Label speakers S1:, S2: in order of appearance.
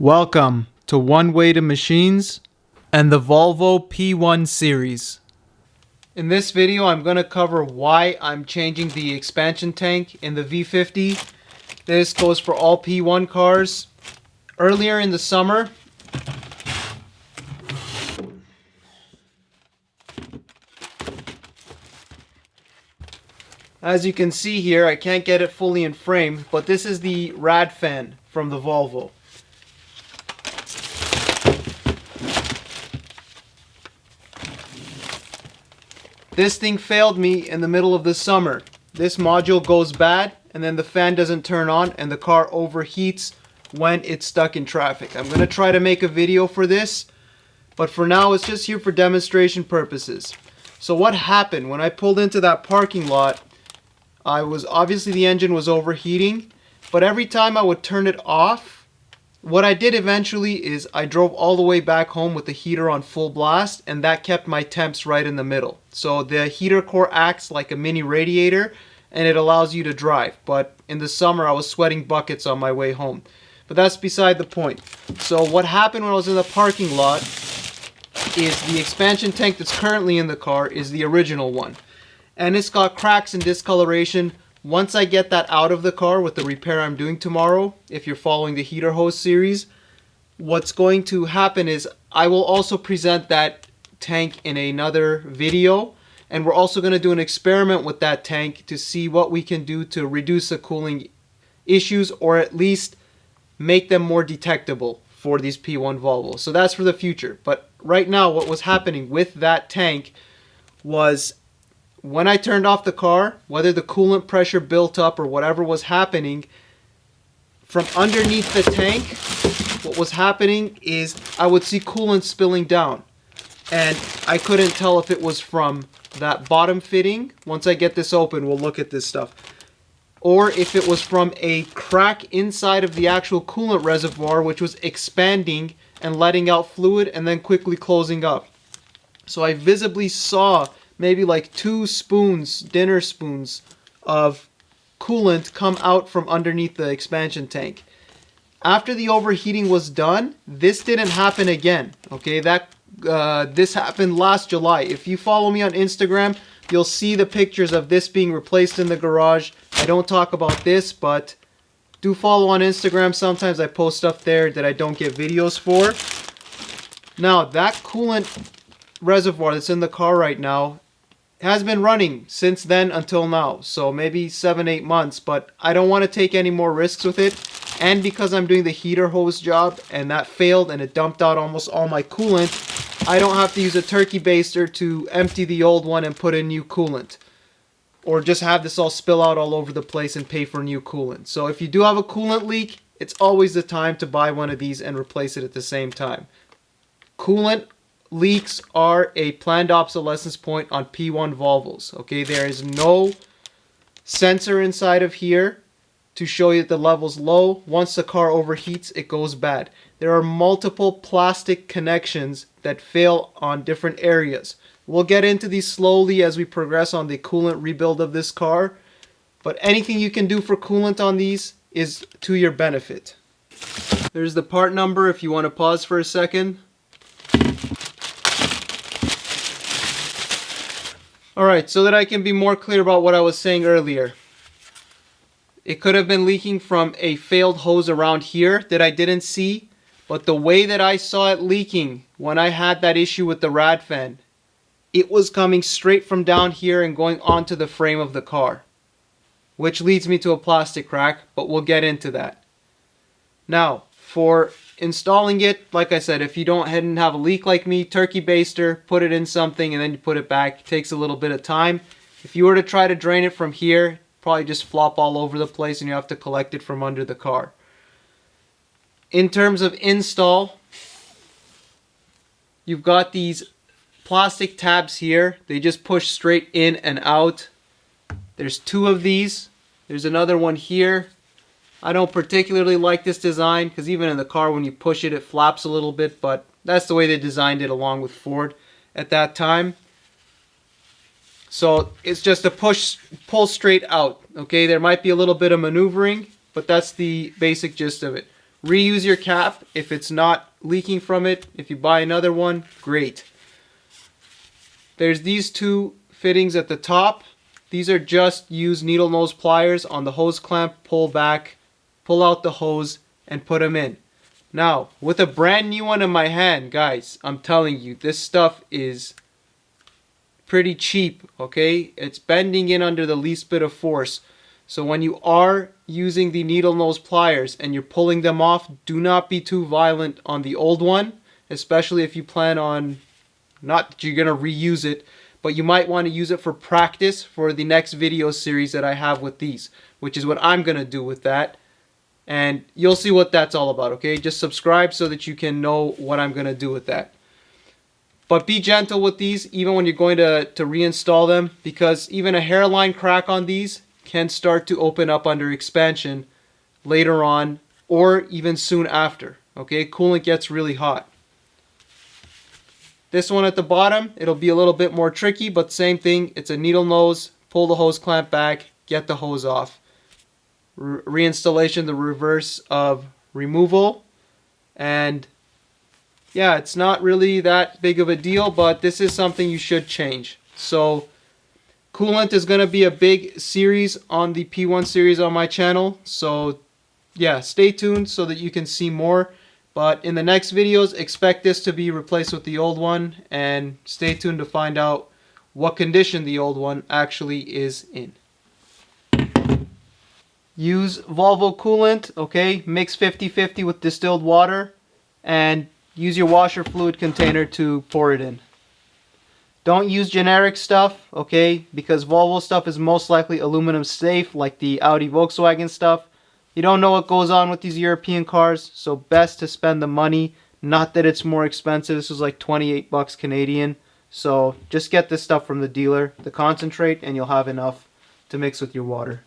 S1: Welcome to One Way to Machines and the Volvo P1 series. In this video I'm going to cover why I'm changing the expansion tank in the V50. This goes for all P1 cars. Earlier in the summer, as you can see here, I can't get it fully in frame, but this is the rad fan from the Volvo. This thing failed me in the middle of the summer. This module goes bad and then the fan doesn't turn on and the car overheats when it's stuck in traffic. I'm going to try to make a video for this, but for now it's just here for demonstration purposes. So what happened when I pulled into that parking lot, obviously the engine was overheating, but every time I would turn it off, what I did eventually is I drove all the way back home with the heater on full blast, and that kept my temps right in the middle. So the heater core acts like a mini radiator and it allows you to drive. But in the summer I was sweating buckets on my way home. But that's beside the point. So what happened when I was in the parking lot is the expansion tank that's currently in the car is the original one. And it's got cracks and discoloration. Once I get that out of the car with the repair I'm doing tomorrow, if you're following the heater hose series, what's going to happen is I will also present that tank in another video, and we're also going to do an experiment with that tank to see what we can do to reduce the cooling issues, or at least make them more detectable for these P1 Volvos. So that's for the future. But right now what was happening with that tank was, when I turned off the car, whether the coolant pressure built up or whatever was happening, from underneath the tank, what was happening is I would see coolant spilling down. And I couldn't tell if it was from that bottom fitting. Once I get this open, we'll look at this stuff. Or if it was from a crack inside of the actual coolant reservoir, which was expanding and letting out fluid and then quickly closing up. So I visibly saw maybe like 2 spoons, dinner spoons, of coolant come out from underneath the expansion tank. After the overheating was done, this didn't happen again. Okay, this happened last July. If you follow me on Instagram, you'll see the pictures of this being replaced in the garage. I don't talk about this, but do follow on Instagram. Sometimes I post stuff there that I don't get videos for. Now, that coolant reservoir that's in the car right now has been running since then until now, so maybe 7-8 months, but I don't want to take any more risks with it. And because I'm doing the heater hose job and that failed and it dumped out almost all my coolant, I don't have to use a turkey baster to empty the old one and put in new coolant, or just have this all spill out all over the place and pay for new coolant. So if you do have a coolant leak, it's always the time to buy one of these and replace it at the same time. Coolant leaks are a planned obsolescence point on P1 Volvos. Okay, there is no sensor inside of here to show you that the level's low. Once the car overheats, it goes bad. There are multiple plastic connections that fail on different areas. We'll get into these slowly as we progress on the coolant rebuild of this car, but anything you can do for coolant on these is to your benefit. There's the part number if you want to pause for a second. Alright, so that I can be more clear about what I was saying earlier. It could have been leaking from a failed hose around here that I didn't see, but the way that I saw it leaking when I had that issue with the rad fan, it was coming straight from down here and going onto the frame of the car, which leads me to a plastic crack, but we'll get into that. Now, for installing it, like I said, if you don't have a leak like me, turkey baster, put it in something and then you put it back. It takes a little bit of time. If you were to try to drain it from here, probably just flop all over the place and you have to collect it from under the car. In terms of install, you've got these plastic tabs here. They just push straight in and out. There's 2 of these. There's another one here. I don't particularly like this design because even in the car when you push it, it flaps a little bit, but that's the way they designed it along with Ford at that time. So it's just a pull straight out. Okay, there might be a little bit of maneuvering, but that's the basic gist of it. reuse your cap if it's not leaking from it. If you buy another one, great. There's these two fittings at the top. These are just use needle nose pliers on the hose clamp, pull back, pull out the hose, and put them in. Now, with a brand new one in my hand, guys, I'm telling you, this stuff is pretty cheap, okay? It's bending in under the least bit of force. So when you are using the needle nose pliers and you're pulling them off, do not be too violent on the old one, especially if you plan on, not that you're going to reuse it, but you might want to use it for practice for the next video series that I have with these, which is what I'm going to do with that. And you'll see what that's all about, okay? Just subscribe so that you can know what I'm going to do with that. But be gentle with these even when you're going to reinstall them, because even a hairline crack on these can start to open up under expansion later on or even soon after, okay? Coolant gets really hot. This one at the bottom, it'll be a little bit more tricky, but same thing. It's a needle nose, pull the hose clamp back, get the hose off. Reinstallation, the reverse of removal. And yeah, it's not really that big of a deal, but this is something you should change. So coolant is going to be a big series on the P1 series on my channel. So yeah, stay tuned so that you can see more. But in the next videos, expect this to be replaced with the old one, and stay tuned to find out what condition the old one actually is in. Use Volvo coolant, okay? Mix 50-50 with distilled water, and use your washer fluid container to pour it in. Don't use generic stuff, okay? Because Volvo stuff is most likely aluminum safe, like the Audi Volkswagen stuff. You don't know what goes on with these European cars, so best to spend the money. Not that it's more expensive. This was like 28 bucks Canadian. So just get this stuff from the dealer, the concentrate, and you'll have enough to mix with your water.